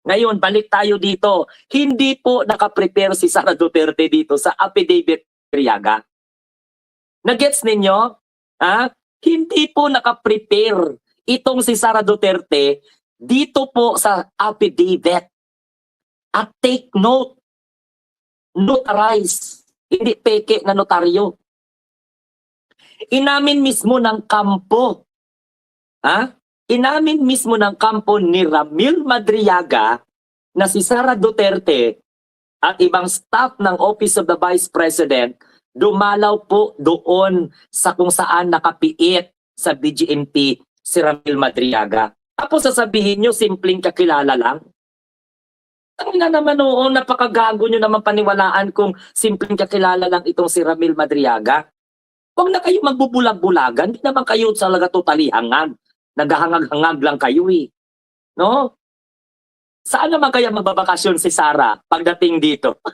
Ngayon, balik tayo dito. Hindi po nakaprepare si Sara Duterte dito sa affidavit Madriaga. Nagets ninyo? Ha? Hindi po nakaprepare itong si Sara Duterte dito po sa affidavit. At take note, notarize, hindi peke na notaryo. Inamin mismo ng kampo, inamin mismo ng kampo ni Ramil Madriaga na si Sara Duterte at ibang staff ng Office of the Vice President dumalaw po doon sa kung saan nakapiit sa BGMP si Ramil Madriaga. Tapos sasabihin nyo, simpleng kakilala lang. Ang na naman noon, napakagago nyo naman paniwalaan kung simpleng kakilala lang itong si Ramil Madriaga. Huwag na kayo magbubulag-bulagan, hindi naman kayo talaga totally hangad. Naghahangag-hangag lang kayo eh. No? Saan naman kaya magbabakasyon si Sara pagdating dito?